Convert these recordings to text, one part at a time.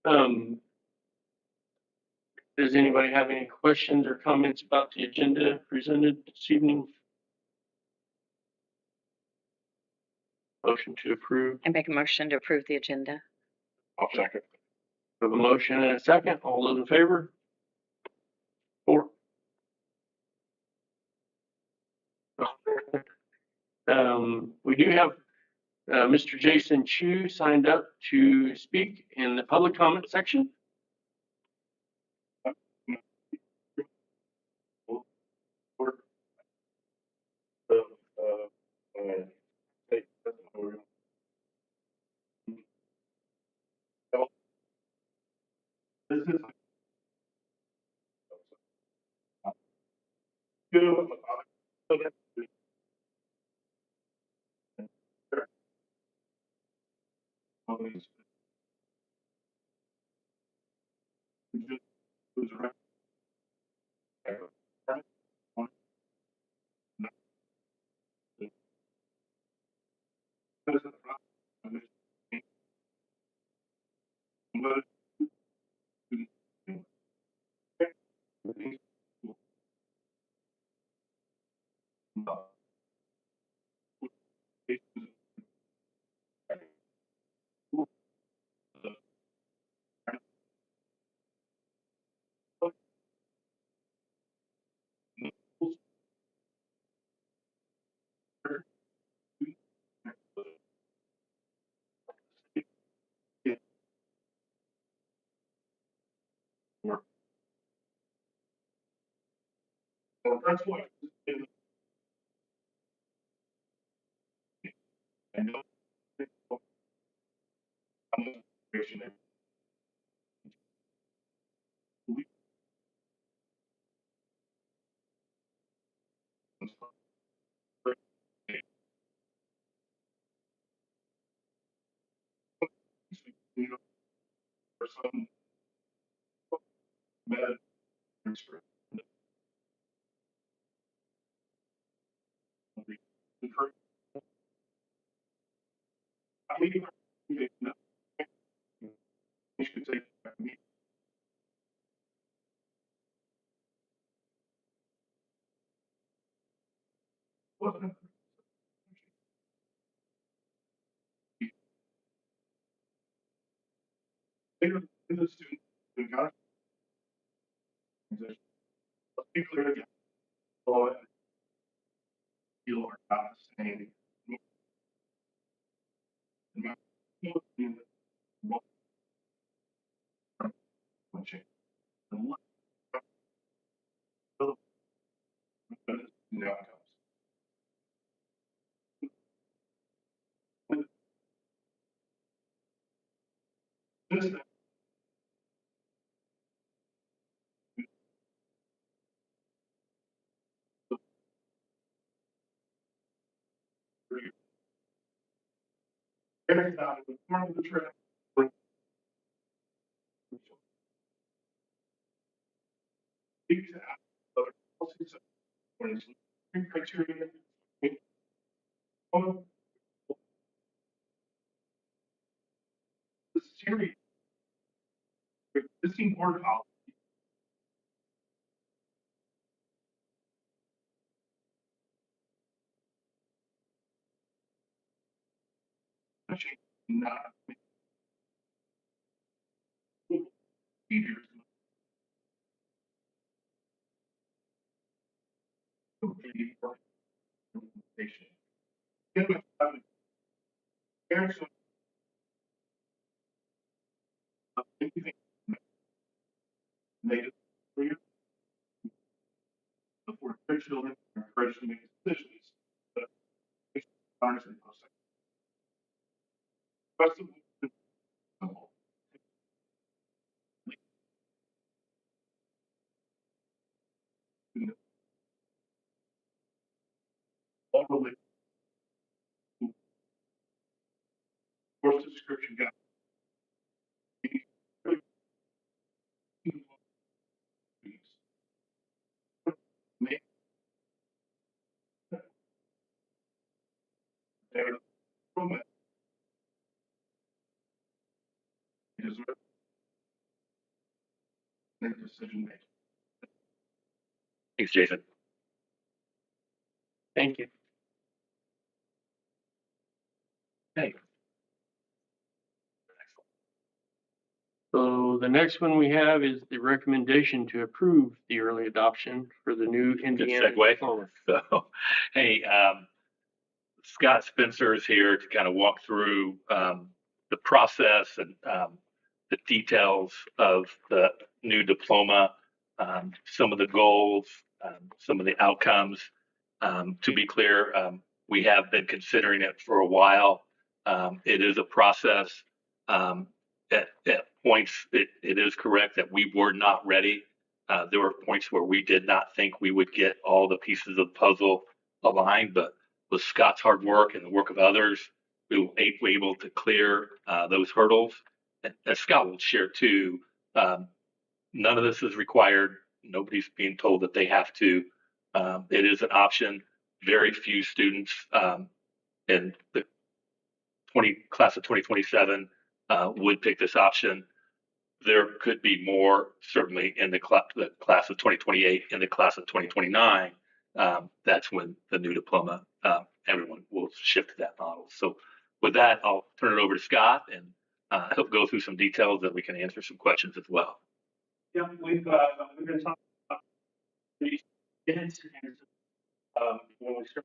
Does anybody have any questions or comments about the agenda presented this evening? Motion to approve. I make a motion to approve the agenda. I'll second. We have a motion and a second. All those in favor? 4. We do have Mr. Jason Chu signed up to speak in the public comment section. This is that's what I know. For some meta I mean, you could say me. Wasn't in the student who got let's be clear again. You are not saying every time we form the trip, other policies, criteria, the series, existing board policy. Not procedures. Parents native for their children are encouraged to make decisions. But honestly, all related course description got decision made. Thanks, Jason. Thank you. Okay. So the next one we have is the recommendation to approve the early adoption for the new Indiana segue. diploma. So, hey, Scott Spencer is here to kind of walk through the process and the details of the new diploma, some of the goals, some of the outcomes. To be clear, we have been considering it for a while. It is a process. At points, it is correct that we were not ready. There were points where we did not think we would get all the pieces of the puzzle aligned, but with Scott's hard work and the work of others, we were able to clear those hurdles. And as Scott will share too, none of this is required. Nobody's being told that they have to. It is an option. Very few students in the class of 2027 would pick this option. There could be more, certainly in the class of 2028, in the class of 2029. That's when the new diploma, everyone will shift to that model. So with that, I'll turn it over to Scott and he'll go through some details that we can answer some questions as well. Yeah, we've been talking about these kids and when we start.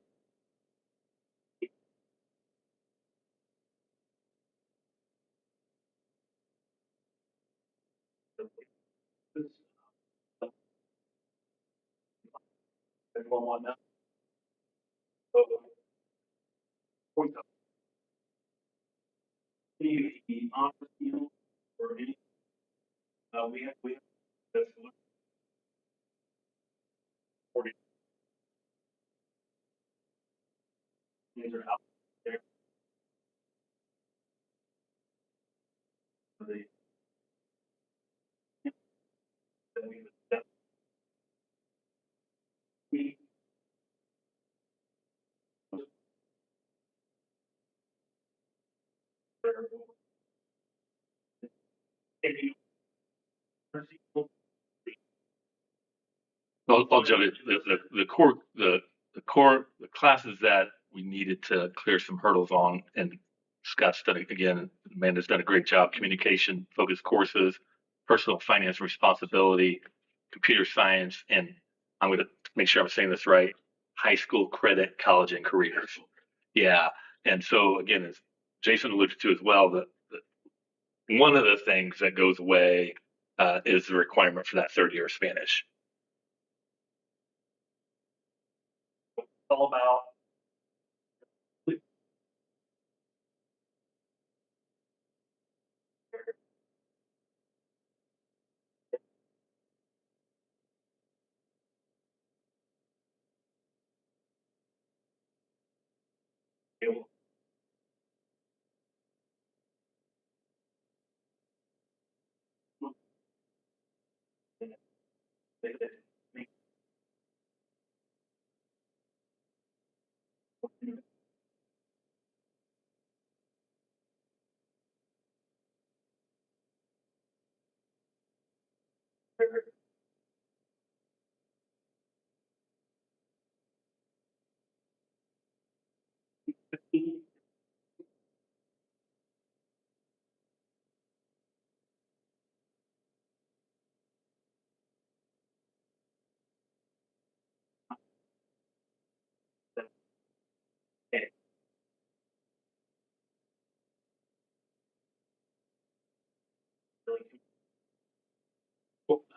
The honor field or any we have this 40 these are out there for the that we that we I'll jump in. The classes that we needed to clear some hurdles on, and Scott's done it again. Amanda's done a great job. Communication focused courses, personal finance responsibility, computer science, and I'm going to make sure I'm saying this right. High school credit, college, and careers. Yeah, and so again, as Jason alluded to as well, one of the things that goes away is the requirement for that third year of Spanish. all about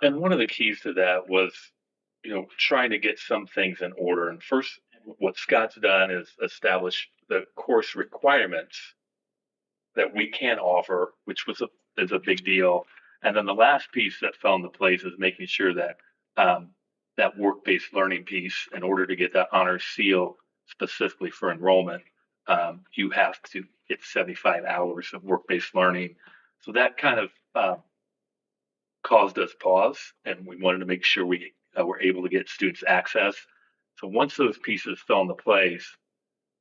And one of the keys to that was, trying to get some things in order. And first, what Scott's done is establish the course requirements that we can offer, which is a big deal. And then the last piece that fell into place is making sure that that work-based learning piece, in order to get that honor seal specifically for enrollment, you have to get 75 hours of work-based learning. So that kind of caused us pause, and we wanted to make sure we were able to get students access. So once those pieces fell into place,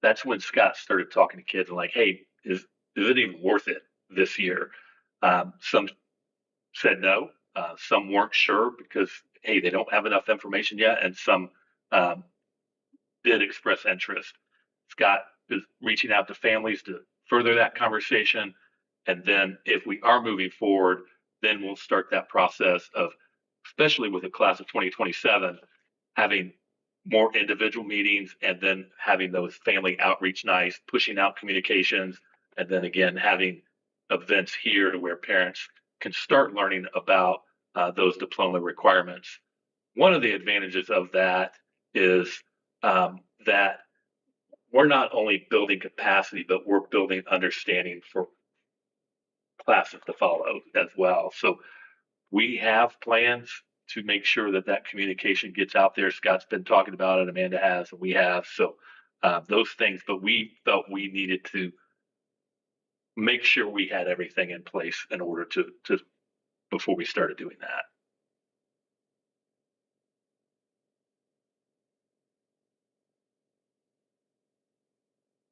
that's when Scott started talking to kids and like, hey, is it even worth it this year? Some said no, Some weren't sure because, hey, they don't have enough information yet, and some um, did express interest. Scott is reaching out to families to further that conversation. And then if we are moving forward, then we'll start that process of, especially with the class of 2027, having more individual meetings and then having those family outreach nights, pushing out communications, and then again, having events here to where parents can start learning about those diploma requirements. One of the advantages of that is that we're not only building capacity, but we're building understanding for classes to follow as well. So we have plans to make sure that that communication gets out there. Scott's been talking about it, Amanda has, and we have. So those things, but we felt we needed to make sure we had everything in place in order to before we started doing that.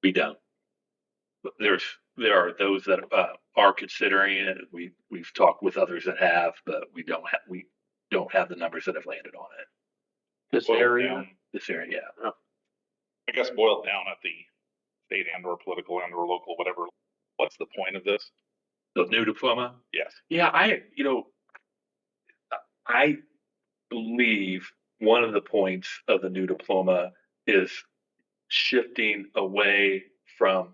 We don't. There are those that are considering it. We've talked with others that have, but we don't have the numbers that have landed on it. This Boiled area. down. This area, yeah. I guess boiled down at the state and or political and or local, whatever. What's the point of this? The new diploma. Yes. Yeah, I believe one of the points of the new diploma is shifting away from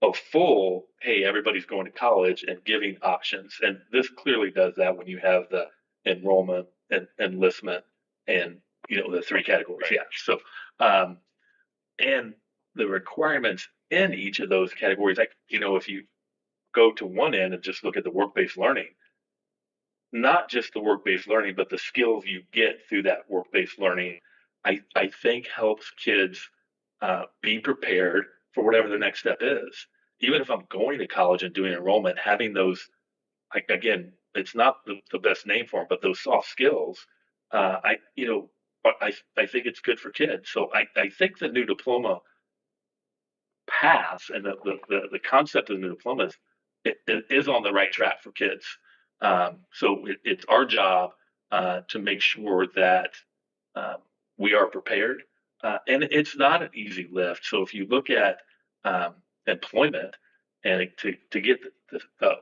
a full, hey, everybody's going to college and giving options. And this clearly does that when you have the enrollment and enlistment and, the three categories. Right. Yeah. So, and the requirements in each of those categories, like, if you go to one end and just look at the work-based learning, not just the work-based learning, but the skills you get through that work-based learning, I think helps kids be prepared for whatever the next step is. Even if I'm going to college and doing enrollment, having those, like, again, it's not the best name for them, but those soft skills, I think it's good for kids. So I think the new diploma path and the concept of the new diploma it is on the right track for kids. So it's our job to make sure that um, we are prepared. And it's not an easy lift. So if you look at employment and to get the,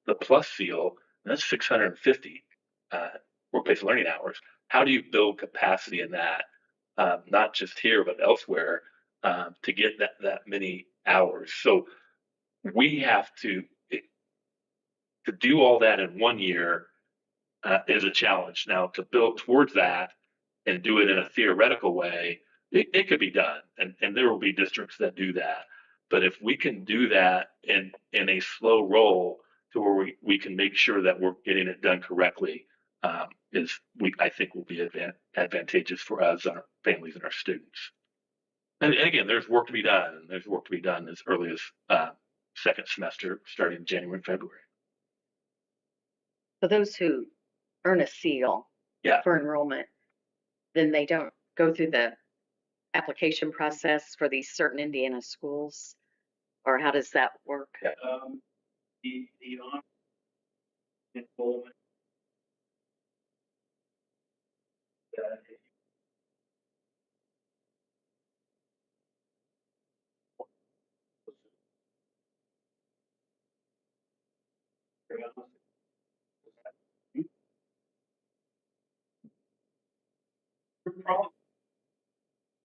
the plus seal, that's 650 work-based learning hours. How do you build capacity in that, not just here, but elsewhere, to get that many hours? So we have to do all that in 1 year is a challenge. Now, to build towards that and do it in a theoretical way, it could be done, and there will be districts that do that. But if we can do that in a slow roll to where we can make sure that we're getting it done correctly, I think will be advantageous for us, our families, and our students. And again, there's work to be done, and there's work to be done as early as second semester, starting in January and February. So those who earn a seal Yeah. for enrollment, then they don't go through the application process for these certain Indiana schools? Or how does that work? Yeah. The on enrollment probably,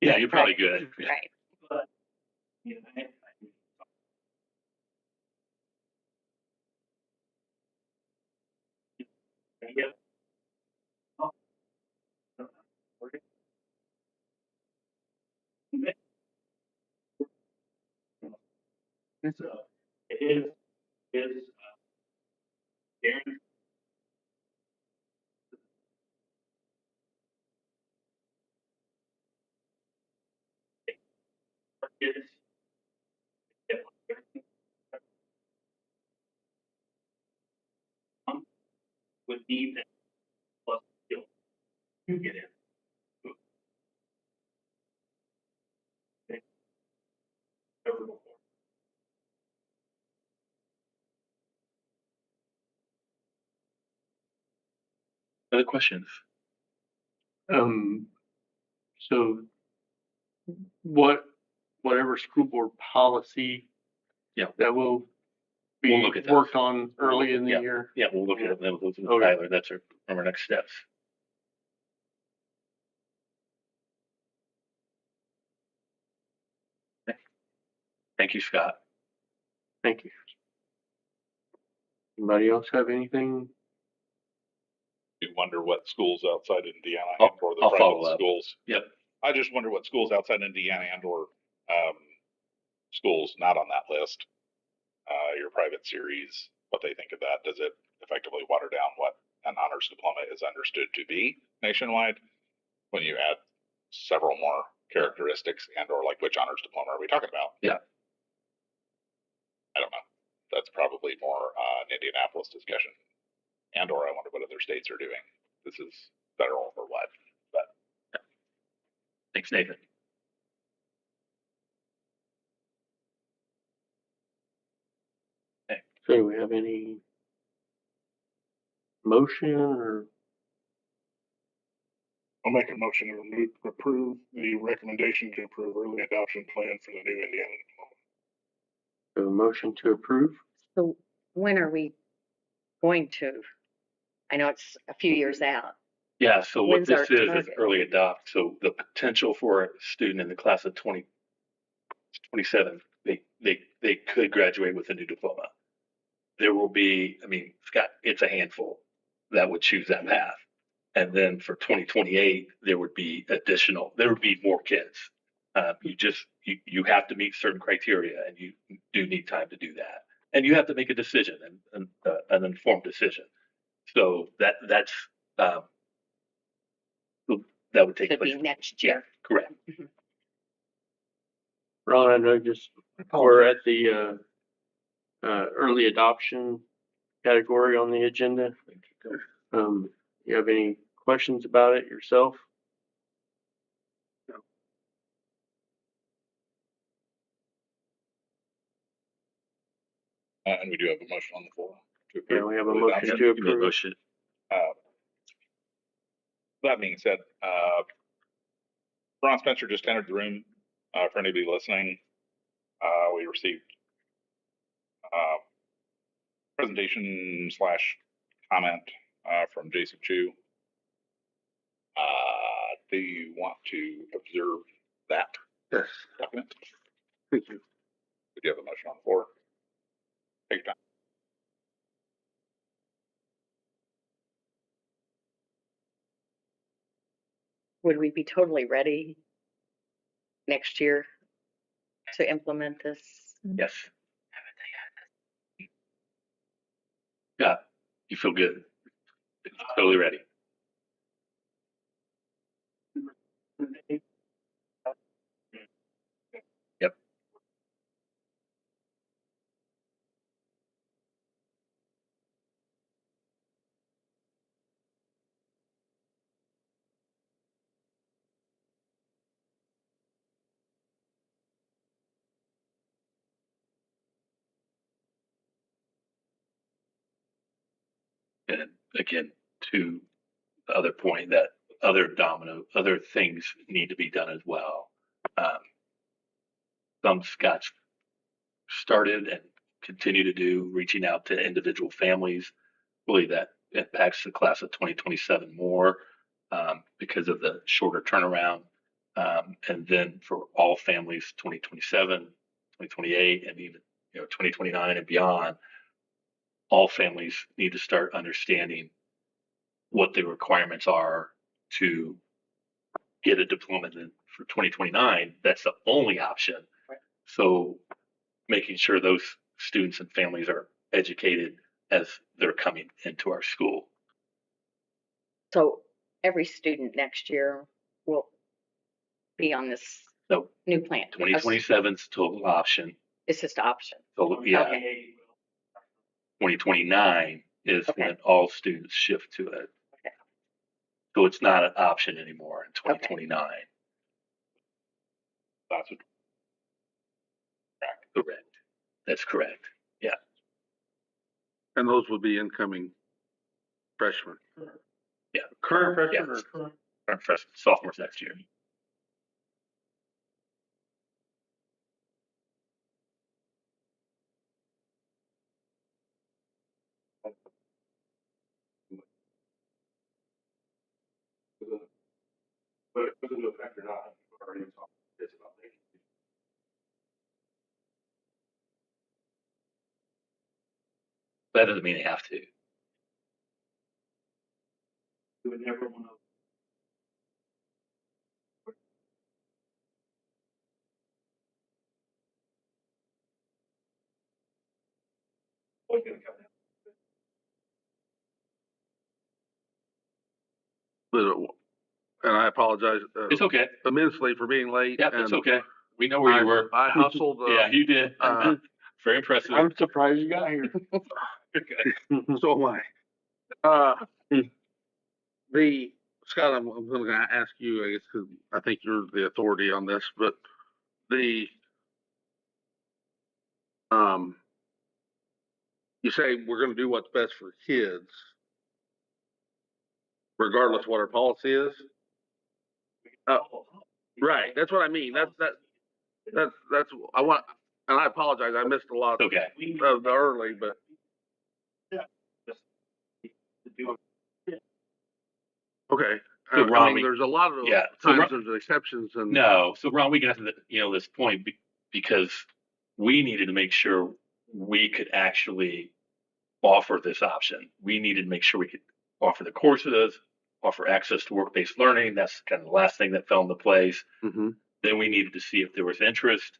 Yeah, you're probably Right. good. Right. but yeah. So it is guaranteed. Kids get with need that plus skill to get in. Never before. Other questions? So whatever school board policy Yeah. that will be We'll look at those. worked on early in the year. Yeah, we'll look at them with Okay. Tyler. That's our next steps. Okay. Thank you, Scott. Thank you. Anybody else have anything? You wonder what schools outside Indiana I'll or the follow private up. schools. Yep. I just wonder what schools outside Indiana and or schools not on that list, your private series, what they think of that. Does it effectively water down what an honors diploma is understood to be nationwide when you add several more characteristics and or like which honors diploma are we talking about? Yeah. I don't know. That's probably more an Indianapolis discussion. And or I wonder what other states are doing. This is federal or what? But Thanks, Nathan. So do we have any motion or? I'll make a motion to approve the recommendation to approve early adoption plan for the new Indiana diploma. A motion to approve? So when are we going to? I know it's a few years out. Yeah, so what When's our this is target? early adopt. So the potential for a student in the class of 2027, they could graduate with a new diploma. There will be, I mean, Scott, it's a handful that would choose that path. And then for 2028, there would be more kids. You have to meet certain criteria, and you do need time to do that. And you have to make a decision, and an informed decision. So that's that would take Could place be next Yeah, year. correct. Ron, I know we're at the early adoption category on the agenda. You have any questions about it yourself? and we do have a motion on the floor to approve. Yeah, we have a early motion adoption. to Give me a approve. motion. That being said, Ron Spencer just entered the room. For anybody listening, we received presentation / comment from Jason Chu. Do you want to observe that Yes. document? Thank you. We do have a motion on the floor. Take your time. Would we be totally ready next year to implement this? Yes. Yeah, you feel good. Totally ready. Yep. And again, to the other point, that other things need to be done as well. Some Scott's started and continue to do, reaching out to individual families. Really, that impacts the class of 2027 more because of the shorter turnaround. And then for all families, 2027, 2028, and even 2029 and beyond, all families need to start understanding what the requirements are to get a diploma. And for 2029, that's the only option. Right. So making sure those students and families are educated as they're coming into our school. So every student next year will be on this So new plan. 2027's total option. It's just an option. So yeah, Okay. 2029 is Okay. when all students shift to it. Okay. So it's not an option anymore in 2029. That's what. Correct. That's correct. Yeah. And those will be incoming freshmen. Yeah. Current freshman Yes. or current? Current freshmen, sophomores next year. But it doesn't affect or not, we've already talked this about making. That doesn't mean they have to. We would never want to. What's gonna come down? And I apologize It's okay. immensely for being late. Yeah, and that's okay. We know where you were. I hustled. Yeah, you did. Very impressive. I'm surprised you got here. So am I. Scott, I'm going to ask you, I guess, because I think you're the authority on this, but you say we're going to do what's best for kids, regardless of what our policy is. Right. That's what I mean. That's I want, and I apologize. I missed a lot Okay. of the early, but okay. So, Ron, I mean, there's a lot of times there's exceptions, and no. So, Ron, we got to this point because we needed to make sure we could actually offer this option. We needed to make sure we could offer the courses, offer access to work-based learning. That's kind of the last thing that fell into place. Mm-hmm. Then we needed to see if there was interest.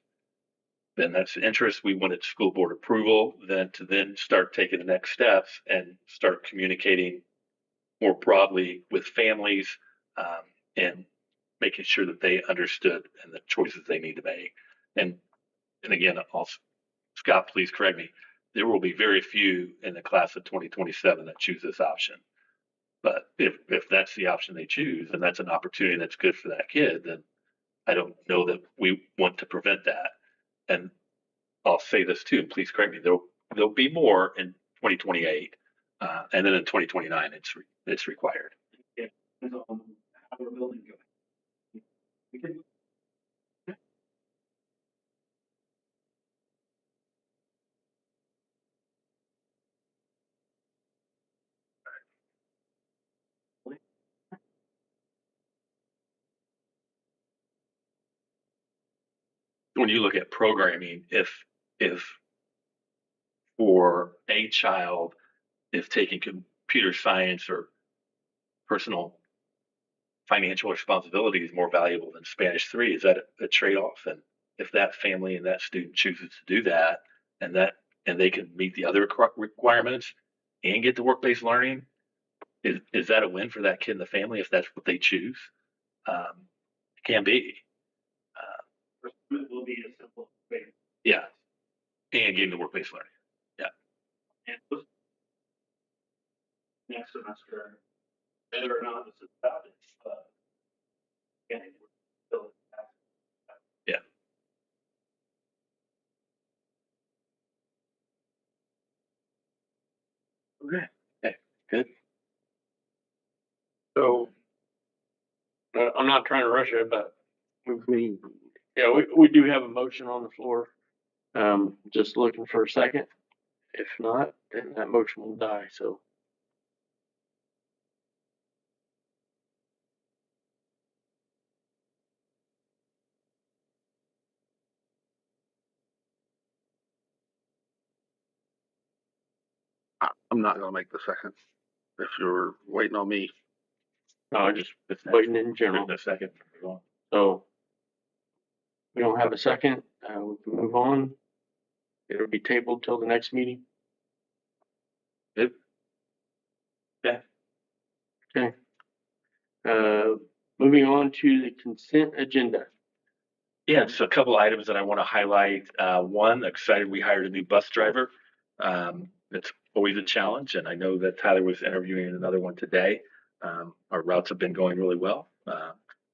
Then that's interest. We wanted school board approval. Then start taking the next steps and start communicating more broadly with families and making sure that they understood and the choices they need to make. And again, also, Scott, please correct me. There will be very few in the class of 2027 that choose this option. But if that's the option they choose and that's an opportunity that's good for that kid, then I don't know that we want to prevent that. And I'll say this too, and please correct me. There'll be more in 2028, and then in 2029, it's required. Yeah. How we're building going. We can. When you look at programming, if for a child if taking computer science or personal financial responsibility is more valuable than Spanish 3, is that a trade-off? And if that family and that student chooses to do that, and they can meet the other requirements and get the work-based learning, is that a win for that kid and the family if that's what they choose? It can be. It will be a simple way. Yeah, and getting the work-based learning. Yeah. And next semester, whether or not this is about it, again, we're still. Yeah. Okay. Good. So, I'm not trying to rush it, but I mean, yeah, we do have a motion on the floor. Just looking for a second. If not, then that motion will die, so. I'm not going to make the second if you're waiting on me. No, just waiting in general. A second. So we don't have a second. We can move on. It'll be tabled till the next meeting. Good. Yeah. Okay. Moving on to the consent agenda. Yeah, just a couple items that I want to highlight. One, excited we hired a new bus driver. It's always a challenge, and I know that Tyler was interviewing another one today. Our routes have been going really well.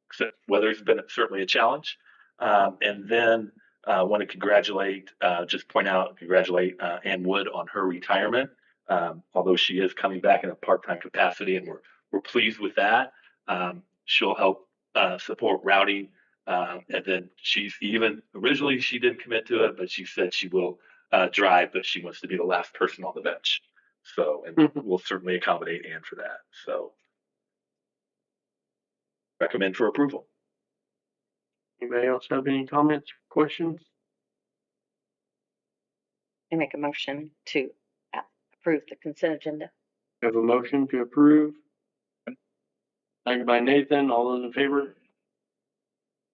Except weather's been certainly a challenge. And then I want to congratulate Ann Wood on her retirement. Although she is coming back in a part-time capacity, and we're we're pleased with that. She'll help support routing. And then originally she didn't commit to it, but she said she will drive, but she wants to be the last person on the bench. So, and we'll certainly accommodate Ann for that. So recommend for approval. Anybody else have any comments, questions? I make a motion to approve the consent agenda. Have a motion to approve. Second by Nathan. All those in favor?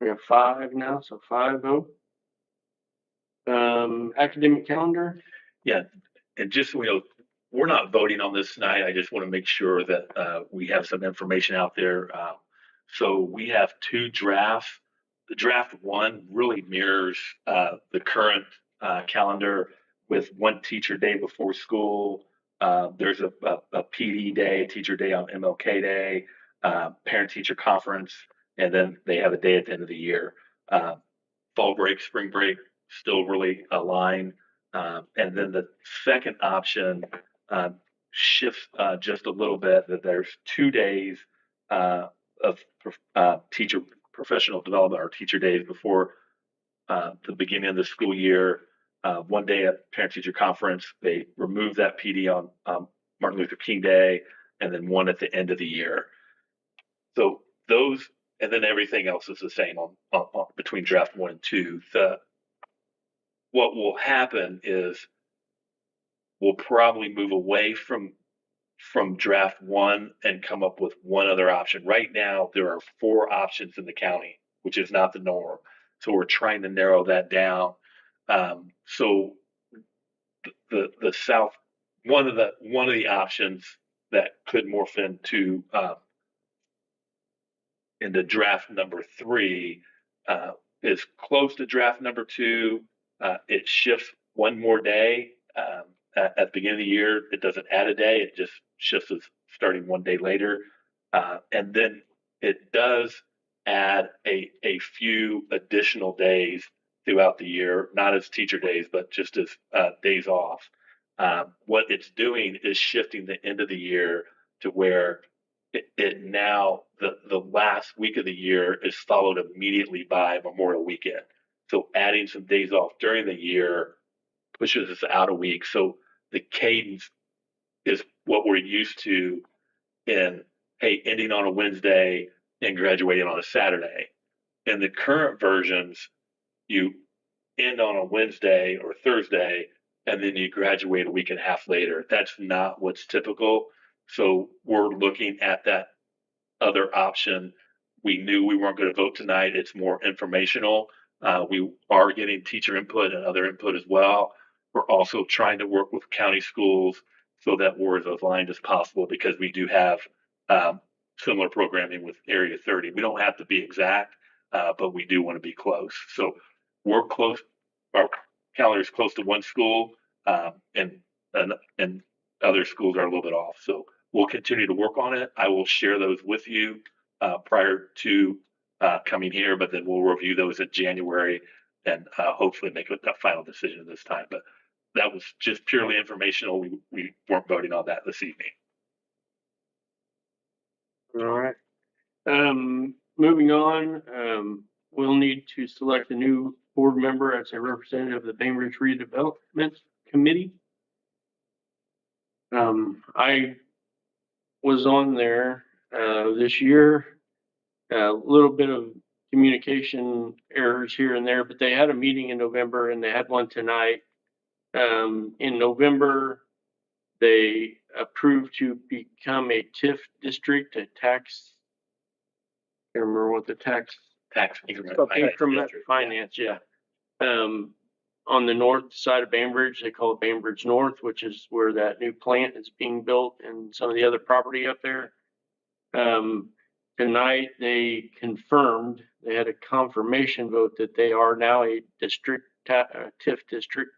We have 5 now, so 5 vote. Academic calendar. Yeah, and just so we know, we're not voting on this tonight. I just want to make sure that we have some information out there. So we have 2 drafts. The draft 1 really mirrors the current calendar with 1 teacher day before school. There's a PD day, teacher day on MLK Day, parent-teacher conference, and then they have a day at the end of the year. Fall break, spring break, still really aligned. And then the second option shifts just a little bit, that there's 2 days of teacher professional development or teacher days before the beginning of the school year. 1 day at parent-teacher conference. They remove that PD on Martin Luther King Day, and then 1 at the end of the year. So those, and then everything else is the same on between draft 1 and 2. What will happen is we'll probably move away from draft 1 and come up with 1 other option. Right now, there are 4 options in the county, which is not the norm. So we're trying to narrow that down. So the South, one of the options that could morph into draft number 3 is close to draft number 2. It shifts 1 more day at the beginning of the year. It doesn't add a day. It just shifts us starting 1 day later. And then it does add a few additional days throughout the year, not as teacher days, but just as days off. What it's doing is shifting the end of the year to where it now, the last week of the year is followed immediately by Memorial Weekend. So adding some days off during the year pushes us out a week. So the cadence is what we're used to in, hey, ending on a Wednesday and graduating on a Saturday. In the current versions, you end on a Wednesday or Thursday, and then you graduate a week and a half later. That's not what's typical. So we're looking at that other option. We knew we weren't going to vote tonight. It's more informational. We are getting teacher input and other input as well. We're also trying to work with county schools so that we're as aligned as possible, because we do have similar programming with Area 30. We don't have to be exact, but we do want to be close. So we're close. Our calendar is close to 1 school, and other schools are a little bit off. So we'll continue to work on it. I will share those with you prior to coming here, but then we'll review those in January and hopefully make a final decision this time. But that was just purely informational. We weren't voting on that this evening. All right. Moving on, we'll need to select a new board member as a representative of the Bainbridge Redevelopment Committee. I was on there this year. A little bit of communication errors here and there, but they had a meeting in November and they had one tonight. In November, they approved to become a TIF district, a tax. I can't remember what the tax increment finance, yeah. On the north side of Bainbridge, they call it Bainbridge North, which is where that new plant is being built and some of the other property up there. Tonight they confirmed, they had a confirmation vote that they are now a district, TIF district.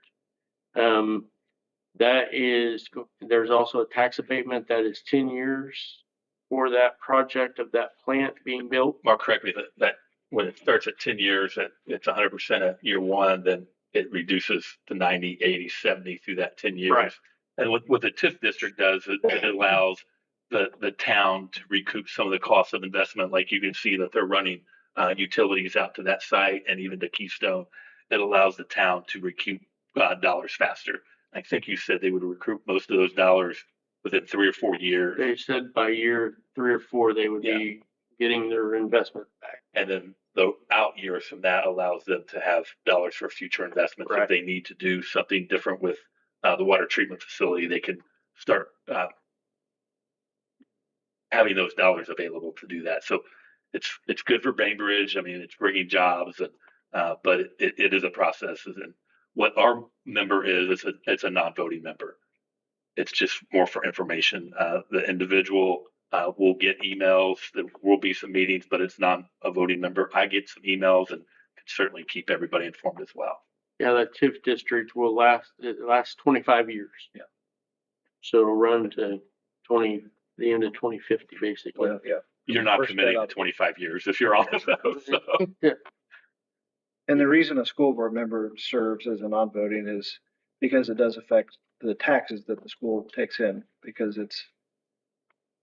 That is, there's also a tax abatement that is 10 years for that project of that plant being built. Mark, correct me, that when it starts at 10 years, it's 100% at year 1, then it reduces to 90, 80, 70 through that 10 years. Right. And what the TIF district does, it allows the town to recoup some of the costs of investment. Like you can see that they're running utilities out to that site and even to Keystone. It allows the town to recoup dollars faster. I think you said they would recoup most of those dollars within 3 or 4 years. They said by year 3 or 4, they would be getting their investment back. And then the out years from that allows them to have dollars for future investments. Right. If they need to do something different with the water treatment facility, they can start having those dollars available to do that. So it's good for Bainbridge. I mean, it's bringing jobs, and but it is a process. And what our member is, it's a non-voting member. It's just more for information. The individual will get emails. There will be some meetings, but it's not a voting member. I get some emails and can certainly keep everybody informed as well. Yeah, that TIF district will it lasts 25 years. Yeah. So it'll run to the end of 2050, basically. Well, yeah. You're not First committing to setup. 25 years if you're on those. So. Yeah. And the reason a school board member serves as a non-voting is because it does affect the taxes that the school takes in, because it's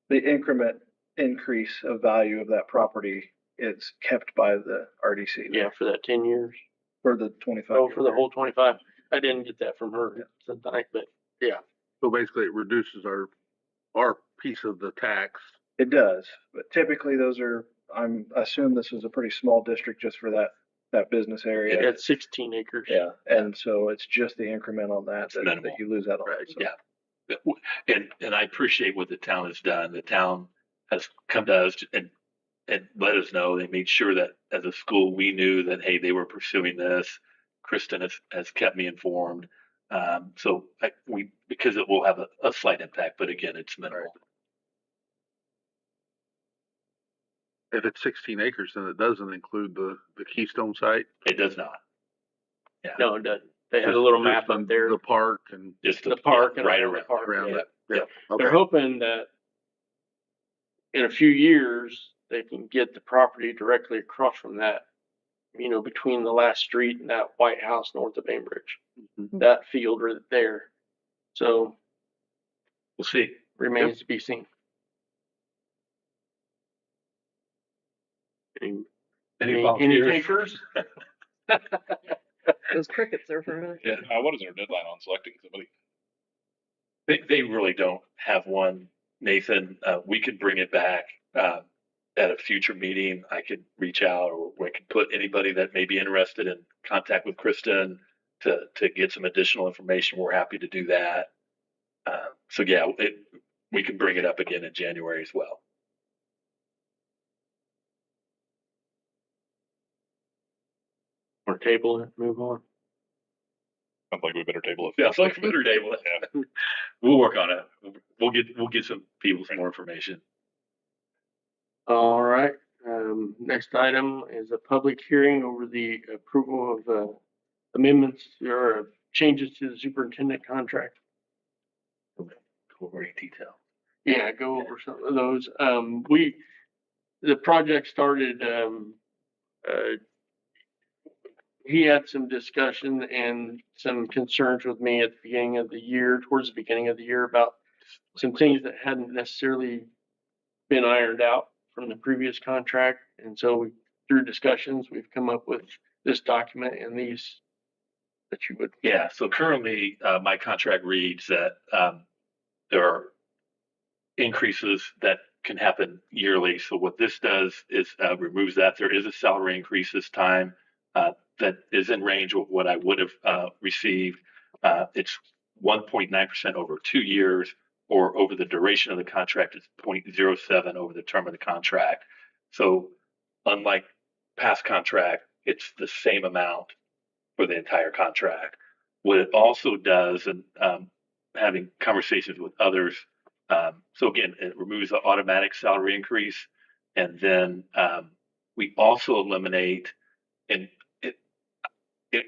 the increment increase of value of that property. It's kept by the RDC. Yeah, for that 10 years. For the 25. Oh, for the whole 25. I didn't get that from her tonight, but yeah. So basically it reduces our piece of the tax. It does, but typically those are, I assume this is a pretty small district just for that business area. It had 16 acres. Yeah, and so it's just the increment on that minimal. that you lose out on. Right. So. Yeah. And I appreciate what the town has done. The town has come to us and let us know. They made sure that as a school, we knew that, hey, they were pursuing this. Kristen has kept me informed. So because it will have a slight impact, but again, it's minimal. If it's 16 acres, then it doesn't include the Keystone site. It does not. Yeah. No, it doesn't. They had a little Just map up there. The park and Just the park and right around the around. park. around Yeah. it. Yeah. Okay. They're hoping that in a few years, they can get the property directly across from that, between the last street and that White House north of Bainbridge. Mhm. That field right there. So We'll see. remains to be seen. Any volunteers? takers? Those crickets are for us. Yeah. What is their deadline on selecting somebody? They really don't have one, Nathan. We could bring it back at a future meeting. I could reach out, or we could put anybody that may be interested in contact with Kristen to get some additional information. We're happy to do that. So yeah, we can bring it up again in January as well. Or table it, move on. Sounds like we better table it. Yeah, it's like Twitter Day. We'll work on it. We'll get some people some more information. All right. Next item is a public hearing over the approval of amendments or changes to the superintendent contract. Go over in detail. Yeah, go over some of those. The project started, he had some discussion and some concerns with me at the beginning of the year, towards the beginning of the year, about some things that hadn't necessarily been ironed out from the previous contract. And so through discussions, we've come up with this document and these that you would. Yeah, so currently my contract reads that there are increases that can happen yearly. So what this does is removes that. There is a salary increase this time that is in range of what I would have received. It's 1.9% over 2 years, or over the duration of the contract, it's 0.07 over the term of the contract. So unlike past contract, it's the same amount for the entire contract. What it also does, and having conversations with others, so again, it removes the automatic salary increase, and then we also eliminate, and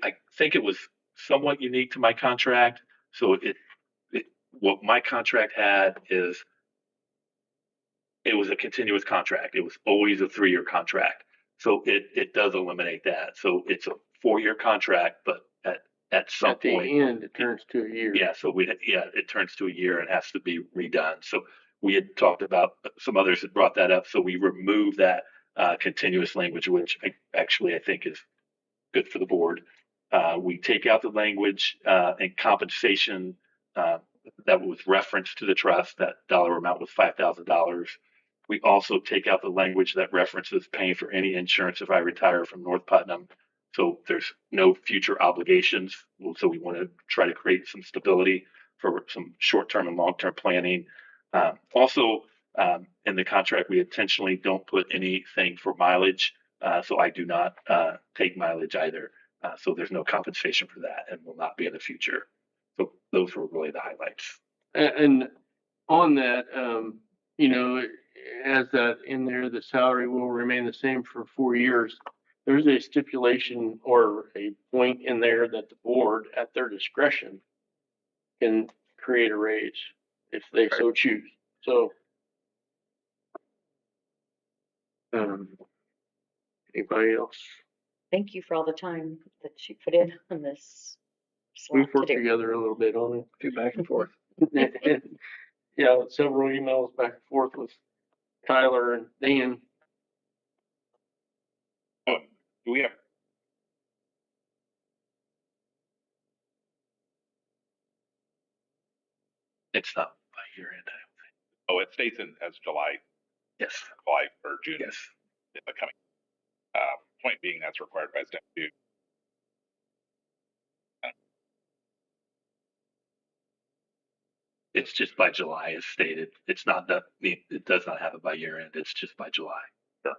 I think it was somewhat unique to my contract. So what my contract had is it was a continuous contract. It was always a 3-year contract. So it does eliminate that. So it's a 4-year contract, but at some point, the end, it turns to a year. yeah. So it turns to a year and has to be redone. So we had talked about, some others had brought that up, so we removed that continuous language, which I think is good for the board. We take out the language and compensation that was referenced to the trust. That dollar amount was $5,000. We also take out the language that references paying for any insurance if I retire from North Putnam. So there's no future obligations. So we want to try to create some stability for some short-term and long-term planning. Also, in the contract, we intentionally don't put anything for mileage. So I do not take mileage either. So there's no compensation for that and will not be in the future. So those were really the highlights. And on that, you know, as that in there, the salary will remain the same for 4 years. There's a stipulation or a point in there that the board, at their discretion, can create a raise if they so choose. So, anybody else? Thank you for all the time that you put in on this. There's a We've lot to worked do. together a little bit on Do back and forth. it. Yeah, several emails back and forth with Tyler and Dan. Do we have, It's not by year end. oh, it states in as July Yes. or June Yes. in the coming. Point being, that's required by statute. It's just by July as stated. It's not that it does not have it by year end. It's just by July. Sure.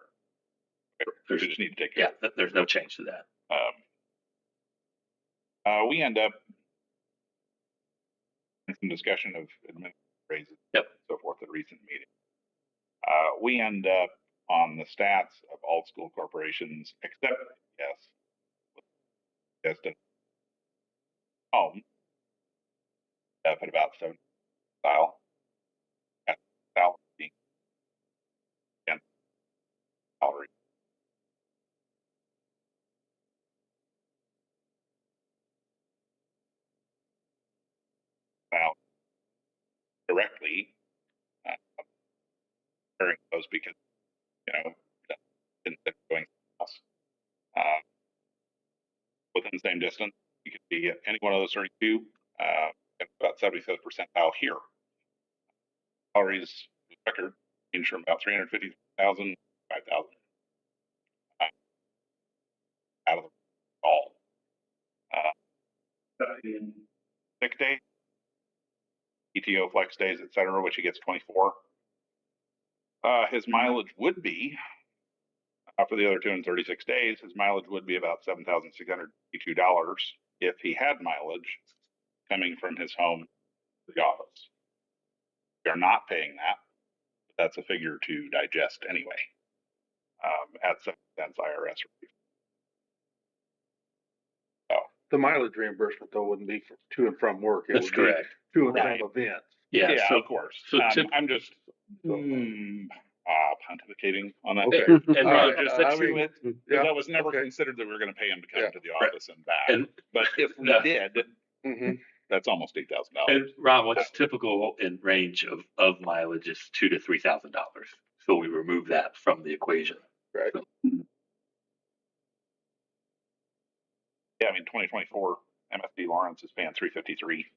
There's, We just need to take care. yeah, there's no change to that. We end up in some discussion of administrative raises, Yep. and so forth at recent meeting. We end up on the stats of all school corporations except yes, just home up at about 7 style. At salary and salary. Now, directly, comparing those because, you know, going else. Within the same distance, you could be at any one of those 32, at about 75th percentile here. Salaries record range from about 350,000, 5,000 out of the all. Sick day, PTO flex days, etc., which he gets 24. His mileage would be for the other 236 days. His mileage would be about $7,682 if he had mileage coming from his home to the office. They're not paying that. But that's a figure to digest anyway. At 7 cents IRS relief. The mileage reimbursement though wouldn't be to and from work. It That's would correct. be to and Right. from events. Yeah. So, of course. so I'm just pontificating on that. Okay. and All Ron, right. just I to mean, it, Because yeah. that was never Okay. considered that we were going to pay him to come Yeah. to the office and back. and But if we No. did, Mhm. that's almost $8,000. And Ron, what's typical in range of mileage is $2,000 to $3,000. So we remove that from the equation. Right. Yeah, I mean, 2024 MSD Lawrence is paying $353.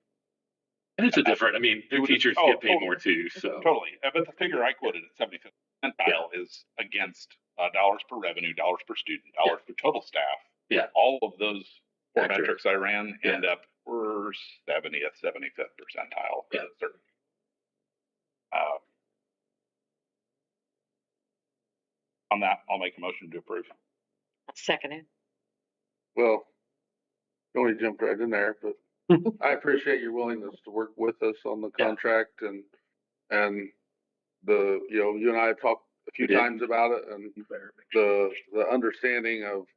And it's a different, I mean, their teachers Oh, get paid totally. more too. So Totally. But the figure I quoted at 75th percentile is against dollars per revenue, dollars per student, dollars per total staff. Yeah. All of those four Accurate. metrics I ran Yeah. end up for 70th, 75th percentile. Yeah. On that, I'll make a motion to approve. I'll second it. Well, you only jumped right in there, but I appreciate your willingness to work with us on the Yeah. contract and the, you know, you and I have talked a few We did. times about it and the understanding of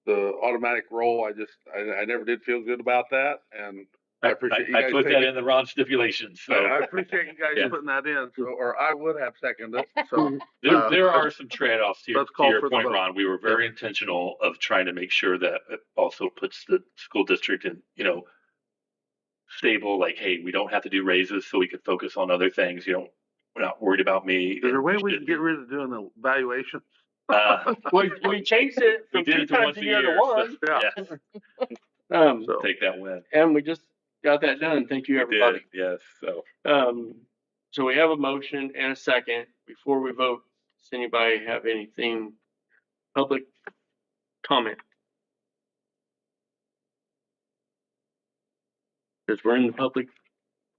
the automatic roll. I never did feel good about that, and I appreciate you I guys put that taking- in the Ron stipulations. So I appreciate you guys Yeah. putting that in, so, or I would have seconded it, so. there are some trade-offs to let's call your for the point, vote. Ron. We were very intentional of trying to make sure that it also puts the school district in, stable, like, hey, we don't have to do raises so we can focus on other things. We're not worried about me. Is there a way we should can get be. rid of doing the valuation? We changed it We from did 2 it to times once a a year to year. So, 1. Yeah. yes, So, take that win. And we just got that done. Thank you, We everybody. did, yes. So So we have a motion and a second. Before we vote, does anybody have anything, public comment? Because we're in the public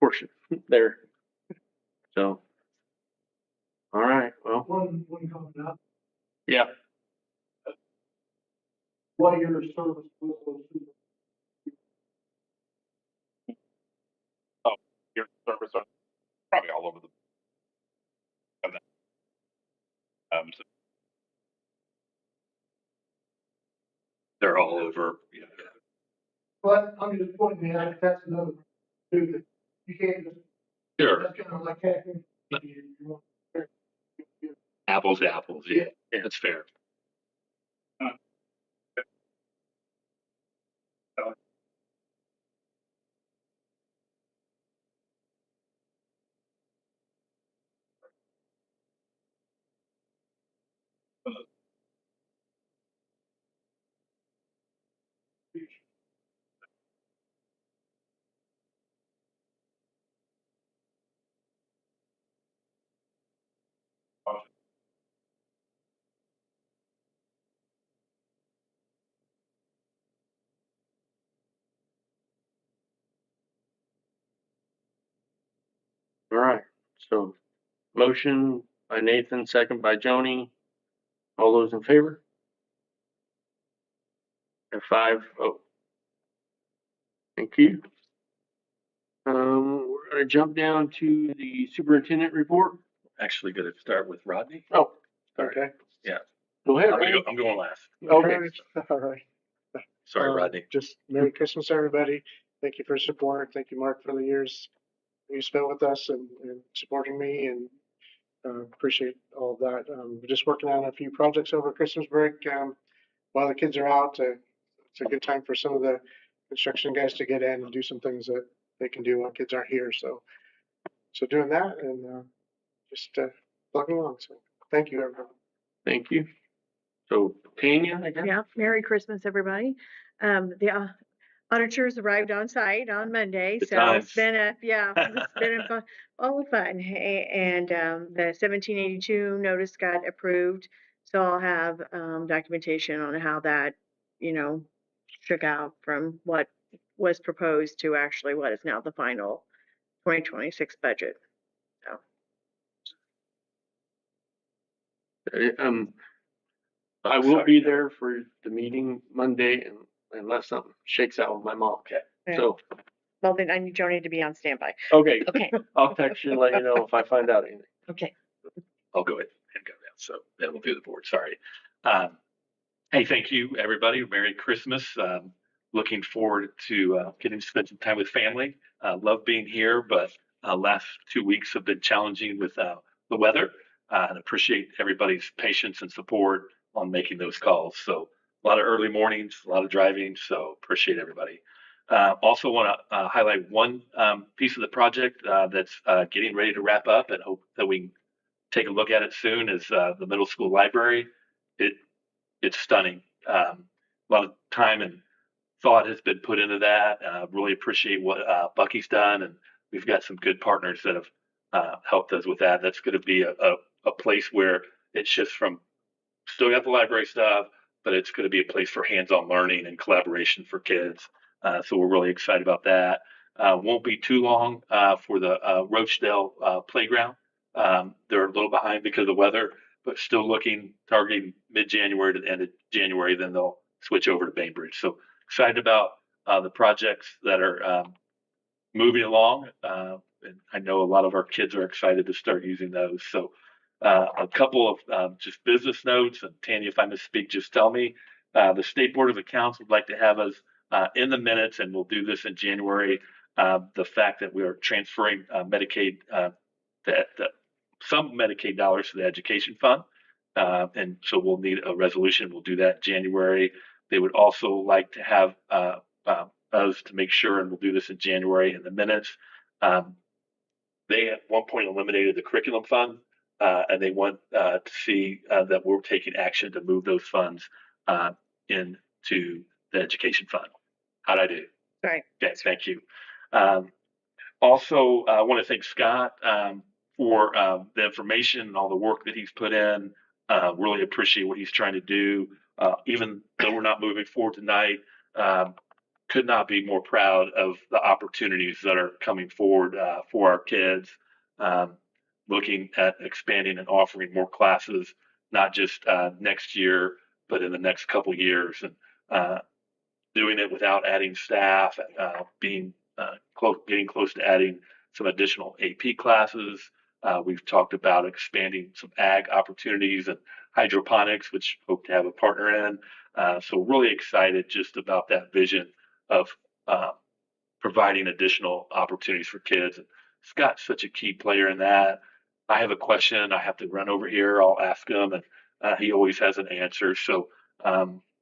portion there. So, all right, well, One comment out. yeah, What your service was. Oh, your service are probably all over the. So they're all over. Yeah. But I'm just pointing out, that's another too, that you can't just, Sure. that's kind of like having. Apples to apples. Yeah. That's fair. all right. So motion by Nathan, second by Joni. All those in favor? At 5-0. Thank you. We're gonna jump down to the superintendent report. Actually, going to start with Rodney. Oh, Okay. Yeah. go ahead. I'm going last. Okay. All right. Sorry, Rodney. Just Merry Christmas, everybody. Thank you for your support. Thank you, Mark, for the years you spent with us and supporting me, and appreciate all of that. We're just working on a few projects over Christmas break. While the kids are out, it's a good time for some of the construction guys to get in and do some things that they can do while kids aren't here. So doing that and just plugging along. So thank you, everyone. Thank you. So Tanya, I guess? Yeah, Merry Christmas, everybody. The auditors arrived on site on Monday, Good so times. it's been it's been a fun, all fun. And the 1782 notice got approved, so I'll have documentation on how that, shook out from what was proposed to actually what is now the final 2026 budget. So I will be there for the meeting Monday unless something shakes out with my mom. Okay. So, well, then I need Joni to be on standby. okay, Okay, I'll text you and let you know if I find out anything. okay. I'll go ahead and go down. So that will do the board. Sorry. Hey, thank you, everybody. Merry Christmas. Looking forward to getting to spend some time with family. Love being here, but last 2 weeks have been challenging with the weather. And appreciate everybody's patience and support on making those calls. So a lot of early mornings, a lot of driving. So appreciate everybody. Also want to highlight one piece of the project that's getting ready to wrap up and hope that we can take a look at it soon is the middle school library. It's stunning. A lot of time and thought has been put into that. Really appreciate what Bucky's done, and we've got some good partners that have helped us with that. That's going to be a place where it shifts from still got the library stuff, but it's going to be a place for hands-on learning and collaboration for kids. So we're really excited about that. Won't be too long for the Rochdale playground. They're a little behind because of the weather, but still targeting mid-January to the end of January. Then they'll switch over to Bainbridge. So excited about the projects that are moving along. And I know a lot of our kids are excited to start using those. So a couple of just business notes, and Tanya, if I misspeak, just tell me. The State Board of Accounts would like to have us in the minutes, and we'll do this in January. The fact that we are transferring Medicaid, some Medicaid dollars to the education fund. And so we'll need a resolution. We'll do that in January. They would also like to have us to make sure, and we'll do this in January in the minutes, they at one point eliminated the curriculum fund, and they want to see that we're taking action to move those funds into the education fund. How'd I do? Right. Okay, thank you. Also, I want to thank Scott for the information and all the work that he's put in. Really appreciate what he's trying to do. Even though we're not moving forward tonight, could not be more proud of the opportunities that are coming forward for our kids. Looking at expanding and offering more classes, not just next year, but in the next couple years, and doing it without adding staff, being getting close to adding some additional AP classes. We've talked about expanding some ag opportunities and hydroponics, which hope to have a partner in. So really excited just about that vision of providing additional opportunities for kids. And Scott's such a key player in that. I have a question, I have to run over here, I'll ask him, and he always has an answer. So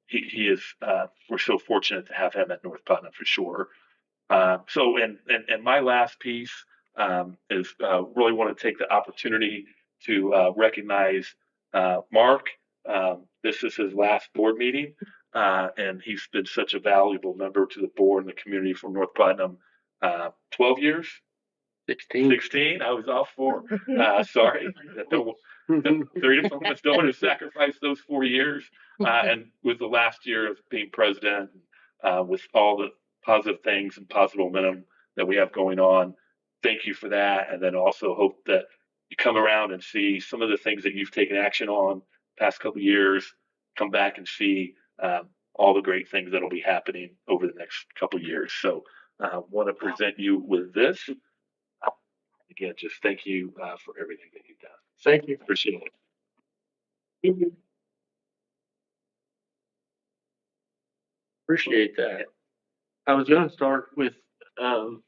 he is, we're so fortunate to have him at North Putnam for sure. So, and my last piece is really want to take the opportunity to recognize Mark. This is his last board meeting, and he's been such a valuable member to the board and the community from North Putnam. 12 years? 16. 16? I was off 4. Sorry. The 3 of us don't want to sacrifice those 4 years. And with the last year of being president, with all the positive things and positive momentum that we have going on, thank you for that. And then also hope that you come around and see some of the things that you've taken action on past couple of years, come back and see all the great things that'll be happening over the next couple of years. So want to present you with this. Again, just thank you for everything that you've done. Thank you. Appreciate it. Appreciate that. I was going to start with the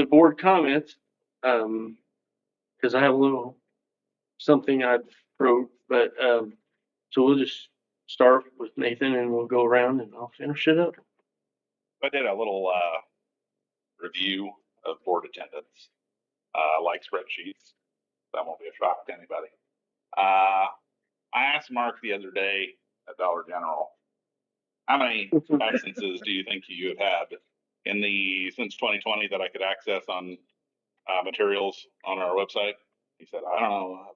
board comments because I have a little something I've wrote, but so we'll just start with Nathan and we'll go around and I'll finish it up. I did a little review of board attendance, like spreadsheets. That won't be a shock to anybody. I asked Mark the other day at Dollar General, how many absences do you think you have had since 2020 that I could access on materials on our website? He said, I don't know,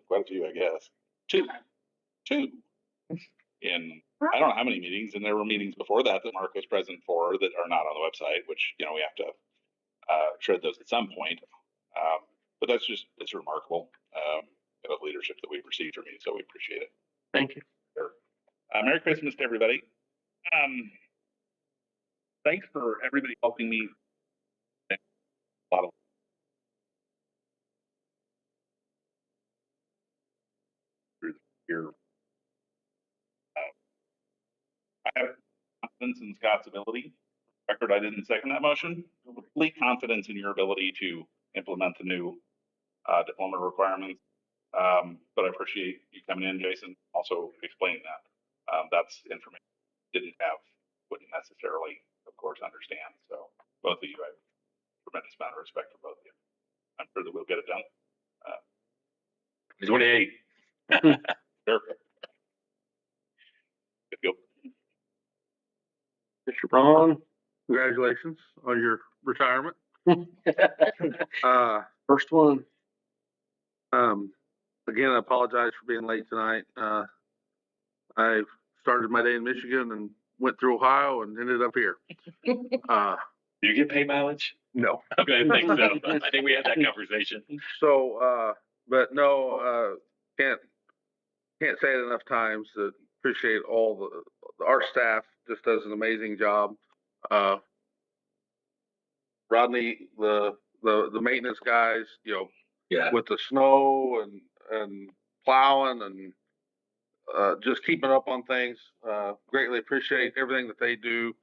quite a few, I guess. Two. I don't know how many meetings, and there were meetings before that Mark was present for that are not on the website, which, we have to shred those at some point. But it's remarkable, the leadership that we've received from you, so we appreciate it. Thank you. Sure. Merry Christmas to everybody. Thanks for everybody helping me. A lot of through the year. I have confidence in Scott's ability. Record, I didn't second that motion. Complete confidence in your ability to implement the new diploma requirements. But I appreciate you coming in, Jason, also explaining that. That's information wouldn't necessarily, of course, understand. So both of you, I have a tremendous amount of respect for both of you. I'm sure that we'll get it done. 28. Sure. Good deal. Mr. Braun. Congratulations on your retirement. First one. Again, I apologize for being late tonight. I started my day in Michigan and went through Ohio and ended up here. Do you get paid mileage? No. Okay, I think so. I think we had that conversation. So, but no, can't say it enough times that appreciate all our staff just does an amazing job. Rodney, the maintenance guys, with the snow and plowing and just keeping up on things. Greatly appreciate everything that they do.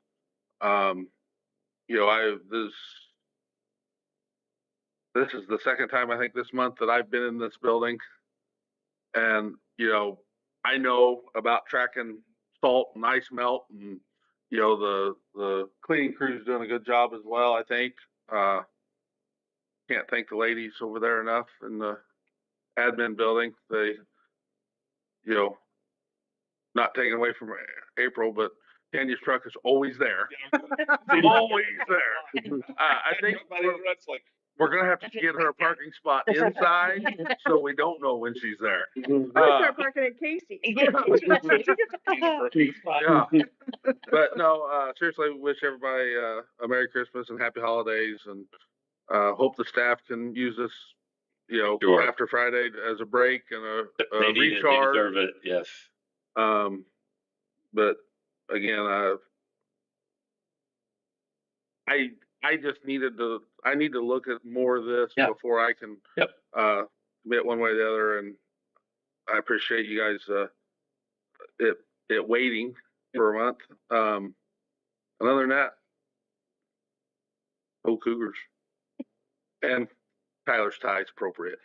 This is the second time I think this month that I've been in this building, and I know about tracking salt and ice melt, and the cleaning crew's doing a good job as well. I think can't thank the ladies over there enough in the admin building. They, you know, not taken away from April, but Tanya's truck is always there. Always there. I think we're gonna have to get her a parking spot inside, so we don't know when she's there. I'm gonna start parking at Casey. Yeah, but no, seriously, wish everybody a Merry Christmas and Happy Holidays, and hope the staff can use this, you know, Sure. after Friday as a break and a They need it, they recharge. deserve it, yes. But again, I just needed to, I need to look at more of this Yeah. before I can Yep. commit one way or the other, and I appreciate you guys it waiting for a month. Other than that, go Cougars. And Tyler's tie is appropriate.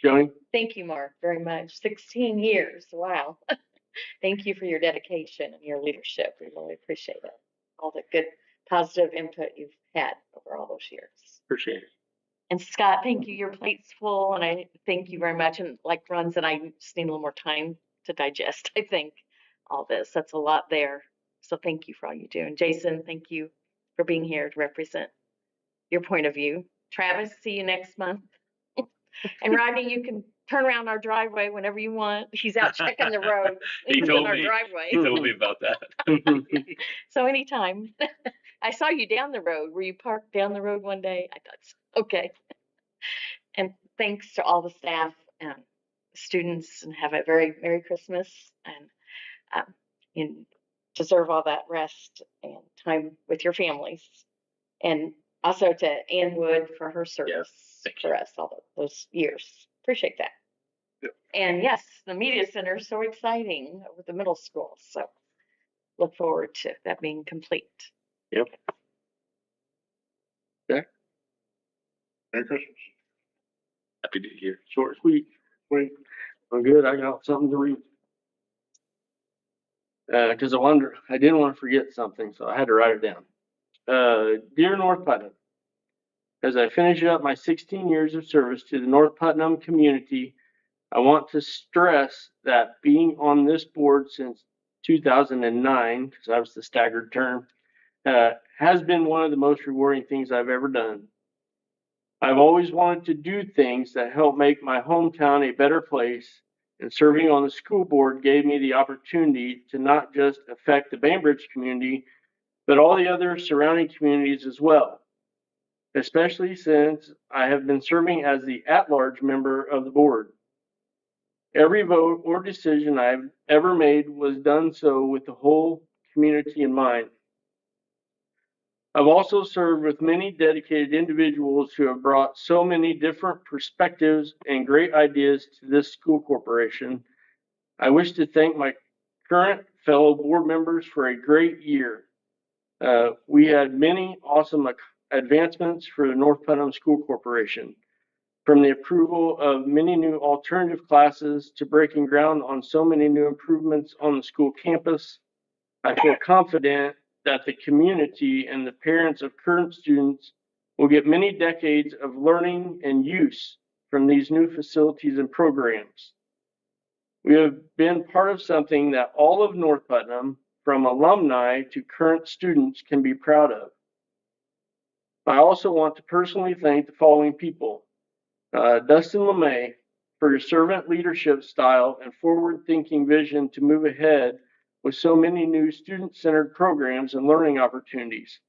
Joni? Thank you, Mark, very much. 16 years. Wow. Thank you for your dedication and your leadership. We really appreciate it. All the good, positive input you've had over all those years. Appreciate it. And Scott, thank you. Your plate's full, and I thank you very much. And like Ron said, I just need a little more time to digest, I think, all this. That's a lot there. So thank you for all you do. And Jason, thank you for being here to represent your point of view. Travis, see you next month. And Rodney, you can turn around our driveway whenever you want. He's out checking the road. He told our me. driveway. He told me about that. So anytime. I saw you down the road. Were you parked down the road one day? I thought, okay. And thanks to all the staff and students, and have a very Merry Christmas. And you deserve all that rest and time with your families. And also to Ann Wood for her service for us all those years. Appreciate that. Yep. And yes, the media center is so exciting with the middle school. So look forward to that being complete. Yep. Merry Christmas. Happy to hear. Short, sweet. Wait, I'm good. I got something to read. Cause I didn't want to forget something, so I had to write it down. Dear North Putnam, as I finish up my 16 years of service to the North Putnam community, I want to stress that being on this board since 2009, because that was the staggered term, has been one of the most rewarding things I've ever done. I've always wanted to do things that help make my hometown a better place, and serving on the school board gave me the opportunity to not just affect the Bainbridge community, but all the other surrounding communities as well, especially since I have been serving as the at-large member of the board. Every vote or decision I've ever made was done so with the whole community in mind. I've also served with many dedicated individuals who have brought so many different perspectives and great ideas to this school corporation. I wish to thank my current fellow board members for a great year. We had many awesome advancements for the North Putnam School Corporation, from the approval of many new alternative classes to breaking ground on so many new improvements on the school campus. I feel confident that the community and the parents of current students will get many decades of learning and use from these new facilities and programs. We have been part of something that all of North Putnam, from alumni to current students, can be proud of. I also want to personally thank the following people. Dustin LeMay, for your servant leadership style and forward-thinking vision to move ahead with so many new student-centered programs and learning opportunities.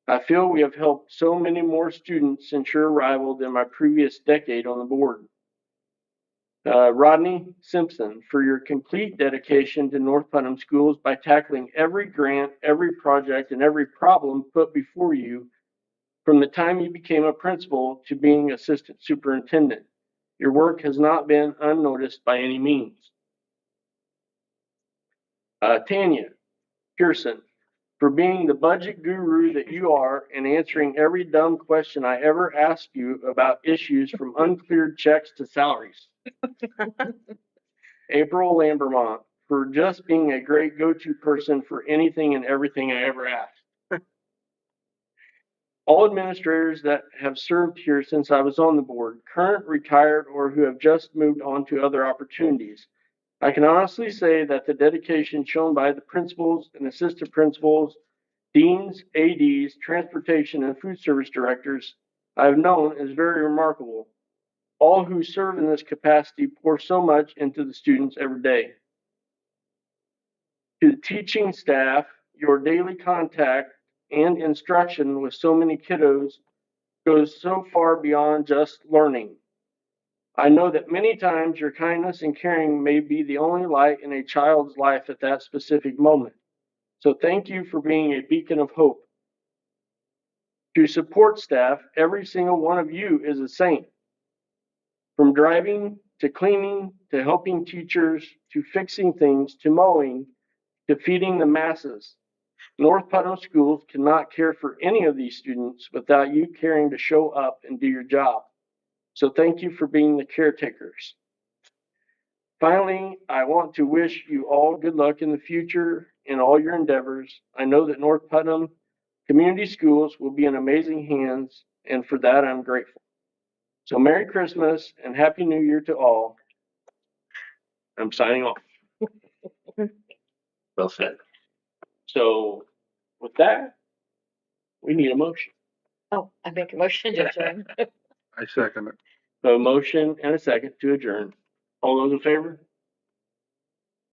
I feel we have helped so many more students since your arrival than my previous decade on the board. Rodney Simpson, for your complete dedication to North Putnam schools by tackling every grant, every project, and every problem put before you from the time you became a principal to being assistant superintendent. Your work has not been unnoticed by any means. Tanya Pearson, for being the budget guru that you are and answering every dumb question I ever asked you about issues from uncleared checks to salaries. April Lambermont, for just being a great go-to person for anything and everything I ever asked. All administrators that have served here since I was on the board, current, retired, or who have just moved on to other opportunities. I can honestly say that the dedication shown by the principals and assistant principals, deans, ADs, transportation, and food service directors I've known is very remarkable. All who serve in this capacity pour so much into the students every day. To the teaching staff, your daily contact and instruction with so many kiddos goes so far beyond just learning. I know that many times your kindness and caring may be the only light in a child's life at that specific moment. So thank you for being a beacon of hope. To support staff, every single one of you is a saint. From driving to cleaning to helping teachers to fixing things to mowing to feeding the masses. North Putnam Schools cannot care for any of these students without you caring to show up and do your job. So thank you for being the caretakers. Finally, I want to wish you all good luck in the future in all your endeavors. I know that North Putnam Community Schools will be in amazing hands, and for that I'm grateful. So Merry Christmas and Happy New Year to all. I'm signing off. Well said. So with that, we need a motion. Oh, I make a motion to adjourn. I second it. A motion and a second to adjourn. All those in favor?